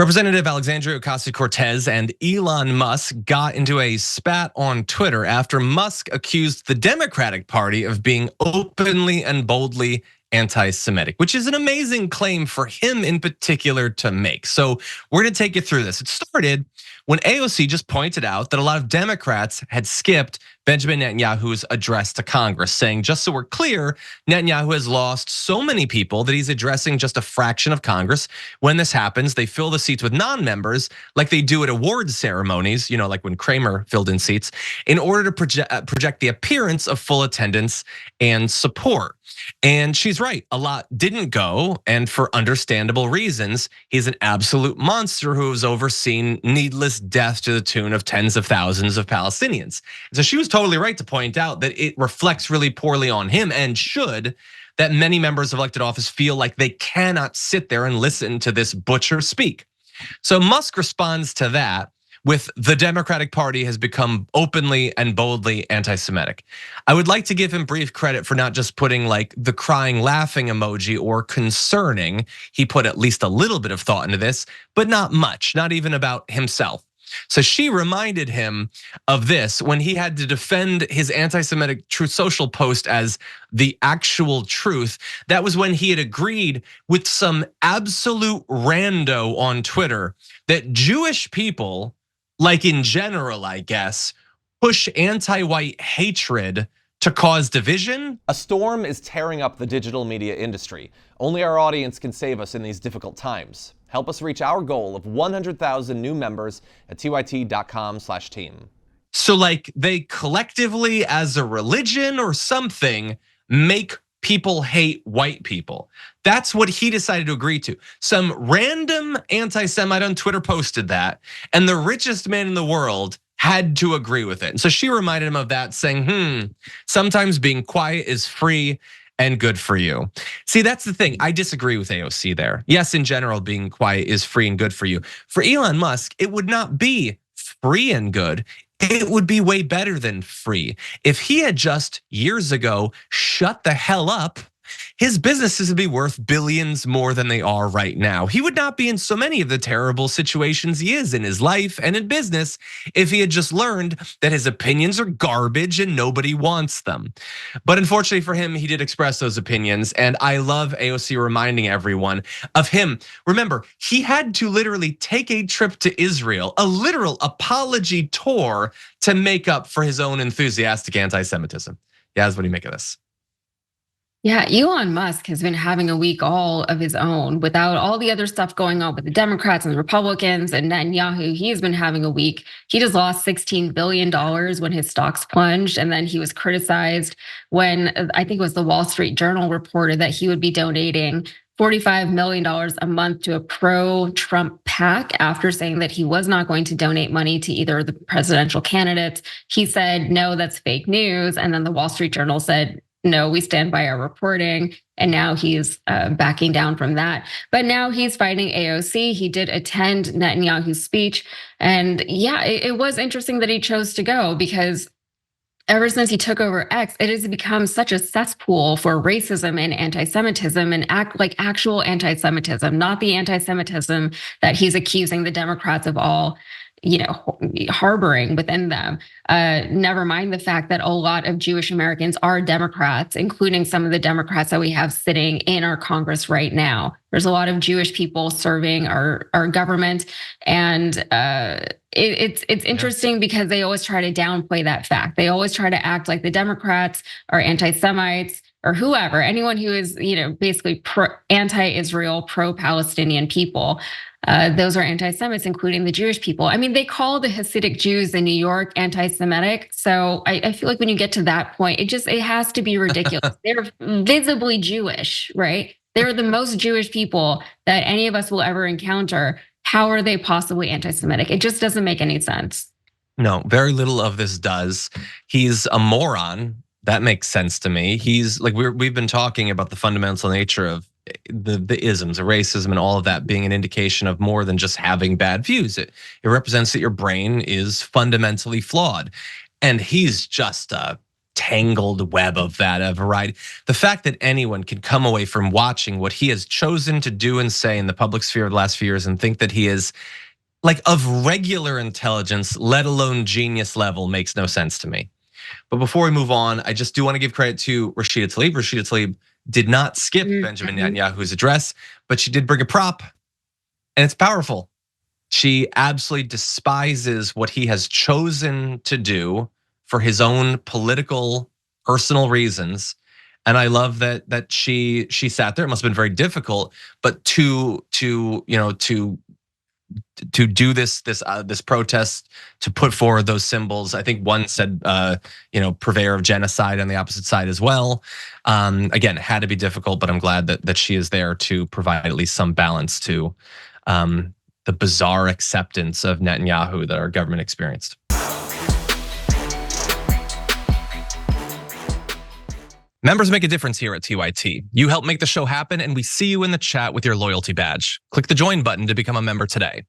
Representative Alexandria Ocasio-Cortez and Elon Musk got into a spat on Twitter after Musk accused the Democratic Party of being openly and boldly anti-Semitic, which is an amazing claim for him in particular to make. So we're gonna take you through this. It started when AOC just pointed out that a lot of Democrats had skipped Benjamin Netanyahu's address to Congress, saying, just so we're clear, Netanyahu has lost so many people that he's addressing just a fraction of Congress. When this happens, they fill the seats with non-members like they do at awards ceremonies, like when Kramer filled in seats, in order to project the appearance of full attendance and support. And she's right, a lot didn't go, and for understandable reasons. He's an absolute monster who has overseen needless death to the tune of tens of thousands of Palestinians. So she was totally right to point out that it reflects really poorly on him, and should, that many members of elected office feel like they cannot sit there and listen to this butcher speak. So Musk responds to that with, the Democratic Party has become openly and boldly anti-Semitic. I would like to give him brief credit for not just putting like the crying laughing emoji or concerning. He put at least a little bit of thought into this, but not much, not even about himself. So she reminded him of this when he had to defend his anti-Semitic Truth Social post as the actual truth. That was when he had agreed with some absolute rando on Twitter that Jewish people, like in general, I guess, push anti-white hatred to cause division. A storm is tearing up the digital media industry. Only our audience can save us in these difficult times. Help us reach our goal of 100,000 new members at tyt.com/team. So like they collectively as a religion or something make people hate white people. That's what he decided to agree to. Some random anti-Semite on Twitter posted that, and the richest man in the world had to agree with it. And so she reminded him of that, saying, sometimes being quiet is free and good for you. See, that's the thing. I disagree with AOC there. Yes, in general, being quiet is free and good for you. For Elon Musk, it would not be free and good. It would be way better than free. If he had just years ago shut the hell up, his businesses would be worth billions more than they are right now. He would not be in so many of the terrible situations he is in his life and in business if he had just learned that his opinions are garbage and nobody wants them. But unfortunately for him, he did express those opinions, and I love AOC reminding everyone of him. Remember, he had to literally take a trip to Israel, a literal apology tour, to make up for his own enthusiastic anti-Semitism. Yeah, that's what do you make of this? Yeah, Elon Musk has been having a week all of his own without all the other stuff going on with the Democrats and the Republicans and Netanyahu. He's been having a week. He just lost $16 billion when his stocks plunged. And then he was criticized when I think it was the Wall Street Journal reported that he would be donating $45 million a month to a pro-Trump PAC after saying that he was not going to donate money to either of the presidential candidates. He said, no, that's fake news. And then the Wall Street Journal said, no, we stand by our reporting. And now he's backing down from that. But now he's fighting AOC. He did attend Netanyahu's speech. And yeah, it was interesting that he chose to go, because ever since he took over X, it has become such a cesspool for racism and anti-Semitism, and actual anti-Semitism, not the anti-Semitism that he's accusing the Democrats of all harboring within them. Never mind the fact that a lot of Jewish Americans are Democrats, including some of the Democrats that we have sitting in our Congress right now. There's a lot of Jewish people serving our government, and it's interesting because they always try to downplay that fact. They always try to act like the Democrats are anti-Semites or whoever, anyone who is basically anti-Israel, pro-Palestinian people. Those are anti-Semites, including the Jewish people. I mean, they call the Hasidic Jews in New York anti-Semitic. So I feel like when you get to that point, it has to be ridiculous. They're visibly Jewish, right? They're the most Jewish people that any of us will ever encounter. How are they possibly anti-Semitic? It just doesn't make any sense. No, very little of this does. He's a moron. That makes sense to me. He's like, we've been talking about the fundamental nature of the isms, the racism, and all of that being an indication of more than just having bad views. It represents that your brain is fundamentally flawed. And he's just a tangled web of that, a variety. The fact that anyone can come away from watching what he has chosen to do and say in the public sphere the last few years and think that he is like of regular intelligence, let alone genius level, makes no sense to me. But before we move on, I just do want to give credit to Rashida Tlaib. Rashida Tlaib did not skip Benjamin Netanyahu's address, but she did bring a prop, and it's powerful. She absolutely despises what he has chosen to do for his own political, personal reasons. And I love that she sat there. It must have been very difficult, but to do this protest, to put forward those symbols. I think one said, purveyor of genocide on the opposite side as well. Again, it had to be difficult, but I'm glad that she is there to provide at least some balance to the bizarre acceptance of Netanyahu that our government experienced. Members make a difference here at TYT. You help make the show happen, and we see you in the chat with your loyalty badge. Click the join button to become a member today.